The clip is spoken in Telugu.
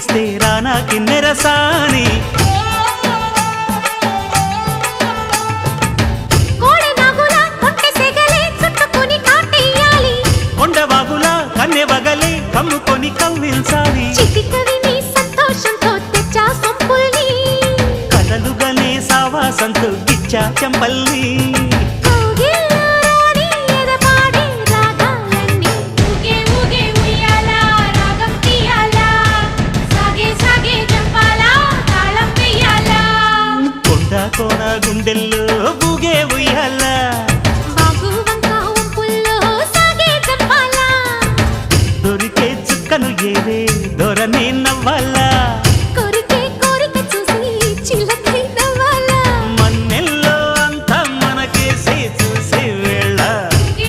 ఊగిస్తే రానా కిన్నెరసాని కొండవాగులా కన్నె వగలే కమ్ముకొని కవ్వించాలి కలలుగనే సావాసంతో గిచ్చా చెంపల్ని కోన గుండెల్లో ఊగే ఉయ్యాల